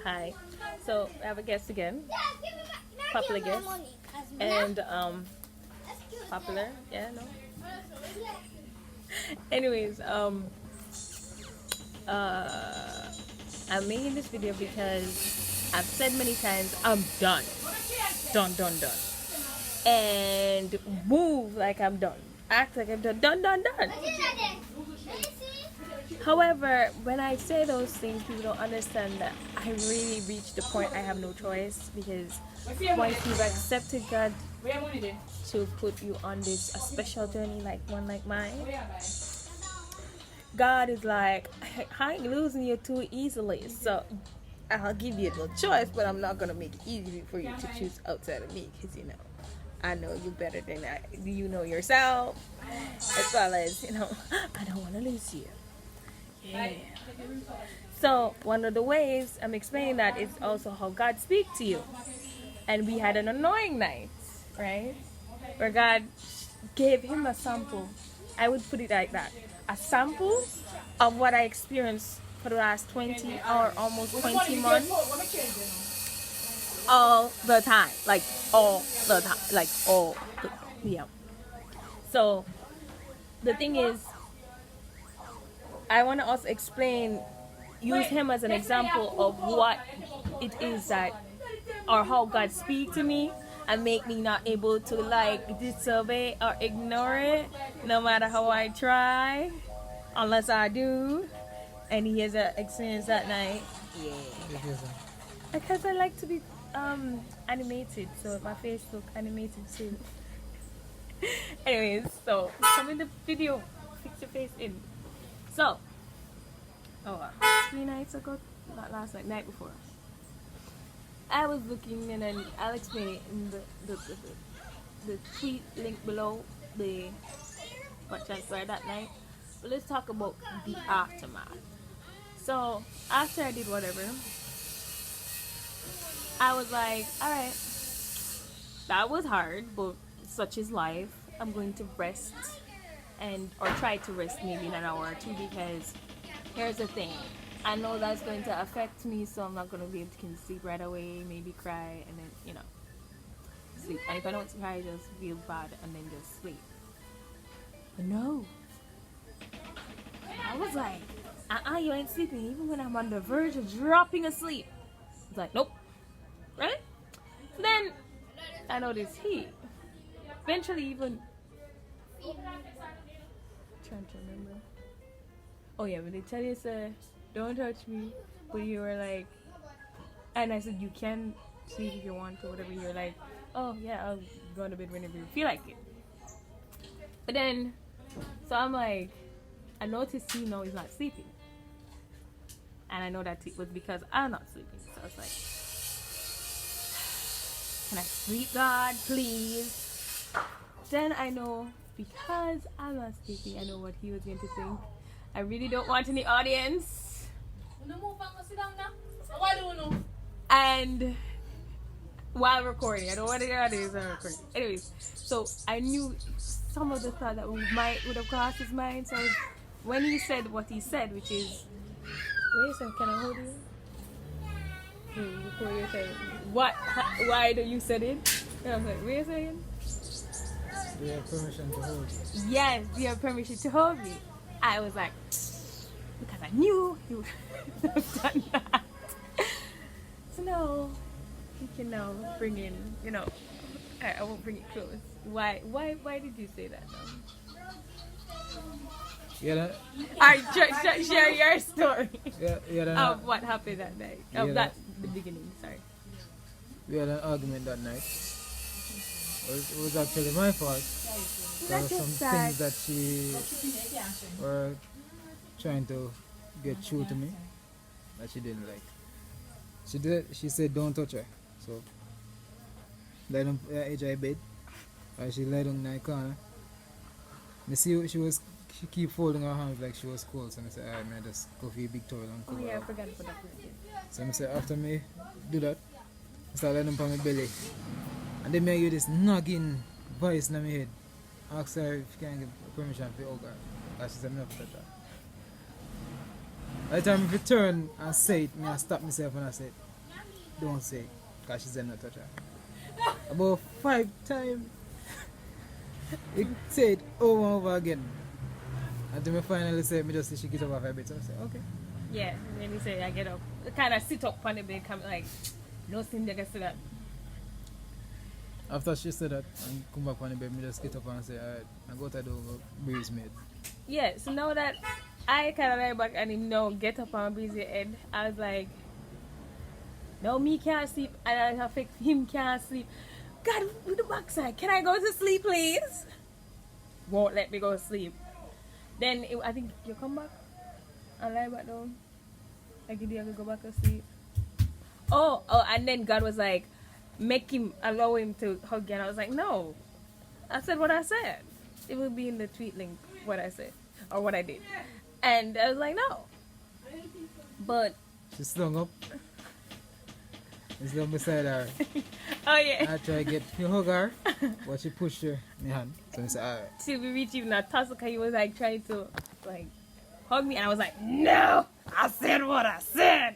Hi. So I have a guest again, popular guest, and popular. Yeah, no. Anyways, uh, I'm making this video because I've said many times I'm done, done, and move like I'm done, act like I'm done. However, when I say those things, people don't understand that I really reached the point I have no choice because once you've accepted God to put you on this a special journey like one like mine, God is like, I ain't losing you too easily, so I'll give you the choice, but I'm not gonna make it easy for you to choose outside of me because I know you better than you know yourself, as well as I don't want to lose you. Yeah. So one of the ways I'm explaining that is also how God speaks to you. And we had an annoying night, right? Where God gave him a sample. I would put it like that. A sample of what I experienced for the last 20 or almost 20 months. All the time. Like all the time. Like all the time. Yeah. So the thing is, I want to also explain, use him as an example of what it is that, or how God speaks to me and make me not able to like disobey or ignore it, no matter how I try, unless I do. And he has an experience that night. Yeah. Because I like to be animated, so my face look animated too. Anyways, so come in the video, fix your face in. So, 3 nights ago, not last night, night before, I was looking, and then I'll explain it in the tweet link below, the what transpired that night. But let's talk about the aftermath. So after I did whatever, I was like, alright, that was hard, but such is life. I'm going to rest or try to rest maybe in an hour or two, because here's the thing. I know that's going to affect me, so I'm not going to be able to sleep right away, maybe cry, and then, sleep. And if I don't cry, just feel bad and then just sleep. But no. I was like, you ain't sleeping, even when I'm on the verge of dropping asleep. It's like, nope. Right? So then, I noticed he eventually even... trying to remember. Oh yeah, when they tell you, sir, don't touch me, but you were like, and I said you can sleep if you want to, whatever. You're like, oh yeah, I'll go to bed whenever you feel like it. But then, so I'm like, I noticed he knows he's not sleeping, and I know that it was because I'm not sleeping. So I was like, can I sleep, God, please? Then I know, because I'm not sleeping, I know what he was going to think. I really don't want any audience. And while recording, I don't want any audience while recording. Anyways, so I knew some of the thought that would have crossed his mind. So when he said what he said, which is, wait a second, can I hold you? What? Why do you said it? And I was like, wait a second. Do you have permission to hold you? Yes, you have permission to hold me. I was like, because I knew he would have done that. So no, he can now bring in, I won't bring it close. Why did you say that though? Yeah, Alright, share your story of what happened that night. The beginning, sorry. We had an argument that night. It was actually my fault. There were some things that she were trying to get through to me that she didn't like. She said don't touch her. So lay down at the edge of the bed. And she lay down in the corner. I see she keep folding her hands like she was cold. So I said, alright, man, just go for your big towel and cover I up. forgot to put that in. So I said, after me do that, I start laying on my belly. And then I hear this nagging voice in my head. I asked her if she can give permission for hug her. And she said, I'm not for that. By the time I turn and say it, I stop myself and I said, don't say it, because she said not touch her. About 5 times. It said over and over again. Until me finally say, me just see she get up off her bed. So I say, okay. Yeah, and then he say I get up. Kind of sit up on the bed, come like, no sin they can see that. After she said that and come back on the bed, me just get up and say, alright, I go to the breeze mate. Yeah, so now that I kind of lay back and him now get up and breathe your head, I was like, no, me can't sleep, and I affect him can't sleep. God, with the backside, can I go to sleep, please? Won't let me go to sleep. Then I think you come back and lie back down. Like you did go back to sleep. Oh, and then God was like, allow him to hug you. And I was like, no. I said what I said. It will be in the tweet link, what I said, or what I did. And I was like, no. But she slung up. It's down beside her. oh yeah. I try to get you hug her, but she pushed her in my hand. So I said, alright. Till we reached even a tussle, he was like trying to like hug me, and I was like, no, I said what I said.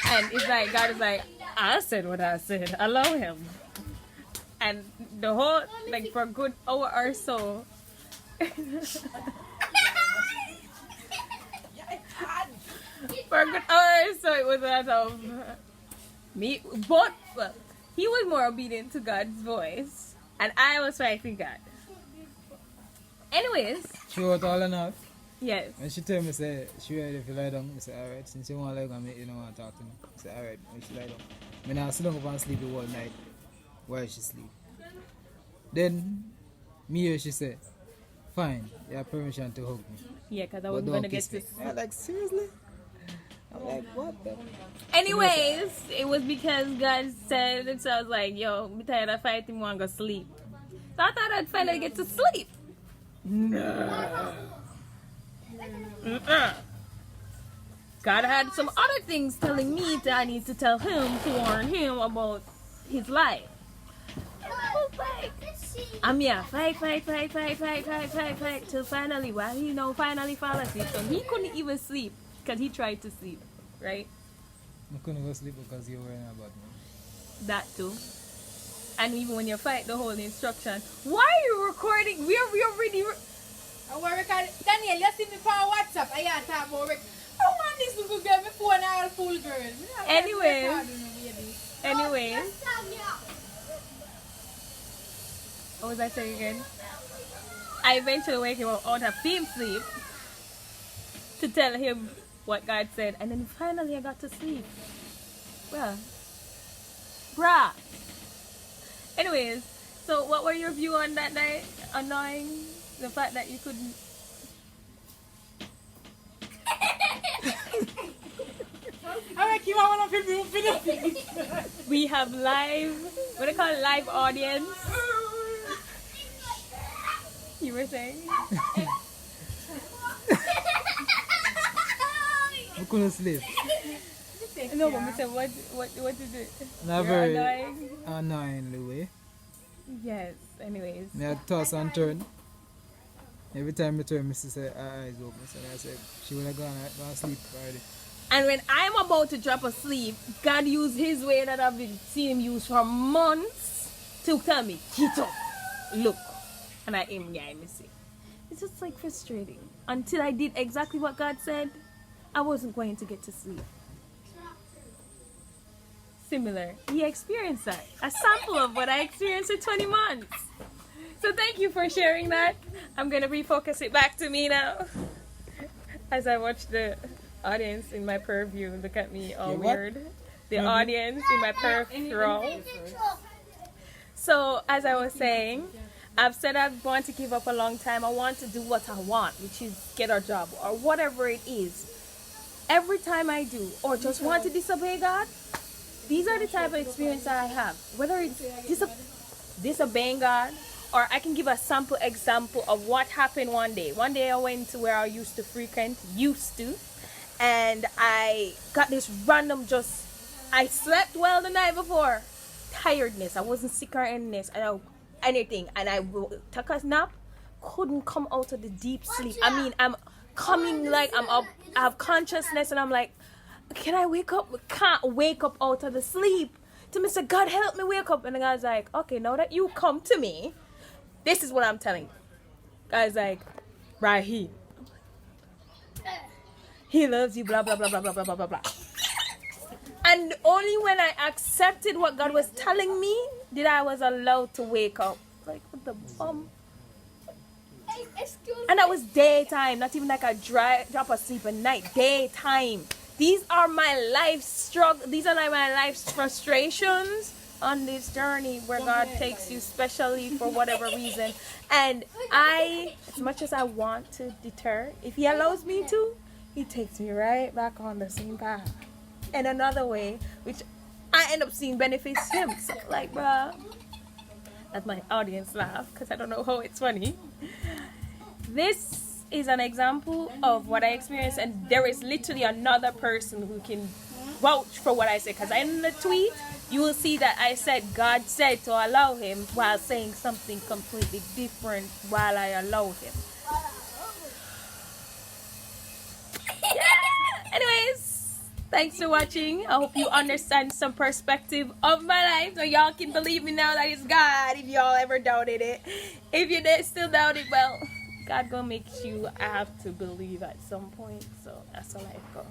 And it's like God is like, I said what I said. Allow him. And the whole like for a good hour or so. For a good hour or so, it was a lot of me. But well, he was more obedient to God's voice, and I was fighting God. Anyways, she wrote all enough. yes. And she told me, say, she ready if you lie down. I said, alright, since you want to lie down, you don't want to talk to me. I said, alright, when she lie down. I now sit down up and sleep the whole night while she sleep. Then, me or she said, fine, you have permission to hug me. Yeah, because I But wasn't don't gonna get kiss to. me. I'm like, seriously? I'm like, what the? Anyways, it was because God said it, so I was like, yo, I'm tired of fighting, want to go sleep. So I thought I'd finally get to sleep. No. God had some other things telling me that I need to tell him to warn him about his life. And I was like, I'm here, fight, till finally, well, he finally fall asleep. So he couldn't even sleep because he tried to sleep, right? I couldn't go sleep because you were worrying about me. That too. And even when you fight the whole instruction, why are you recording? We already. I want to record. Daniel, you see me on WhatsApp. I can't talk about it. I want this little girl, my phone all full girl. Anyways. What was I saying again? I eventually wake him up out of deep sleep to tell him what God said, and then finally I got to sleep. Well, bruh. Anyways, so what were your view on that night? Annoying the fact that you couldn't. We have live, what do you call it, live audience. You were saying? I couldn't sleep. No, but we said, what is it? Not You're very annoying? annoyingly way. Yes, anyways. Me I toss and turn. Every time I turn, Mrs. say, her eyes open. So I said, she would have gone to sleep already. And when I'm about to drop asleep, God used his way that I've been seeing him use for months to tell me, get up, look. And I aim behind me see. It's just like frustrating. Until I did exactly what God said, I wasn't going to get to sleep. Similar. He experienced that. A sample of what I experienced for 20 months. So thank you for sharing that. I'm going to refocus it back to me now. As I watch the audience in my purview look at me all weird. The audience in my peripheral. So as I was saying, I've said I want to give up a long time. I want to do what I want, which is get a job or whatever it is. Every time I do, or just want to disobey God, these are the type of experience I have. Whether it's disobeying God, or I can give a sample example of what happened one day. One day I went to where I used to frequent, and I got this random I slept well the night before. Tiredness. I wasn't sick or anything. And I took a nap, couldn't come out of the deep sleep. I mean, I'm coming like I'm up, I have consciousness, and I'm like, can I wake up? Can't wake up out of the sleep. To Mr. God, help me wake up. And the guy's like, okay, now that you come to me, this is what I'm telling you. Guy's like, right here. He loves you, blah, blah, blah, blah, blah, blah, blah, blah, blah. And only when I accepted what God was telling me did I was allowed to wake up. Like, what the bum? And that was daytime, not even like a drop of sleep at night. Daytime. These are my life struggle. These are like my life's frustrations on this journey where God takes you specially for whatever reason. And I, as much as I want to deter, if He allows me to, He takes me right back on the same path. In another way, which I end up seeing benefits Him. So like, bruh, that's my audience laugh because I don't know how it's funny. This is an example of what I experienced, and there is literally another person who can vouch for what I say, because in the tweet you will see that I said God said to allow him while saying something completely different while I allow him. Yeah. Anyways, thanks for watching. I hope you understand some perspective of my life so y'all can believe me now that it's God, if y'all ever doubted it. If you still doubt it, well, God gonna make you have to believe at some point. So that's how life goes.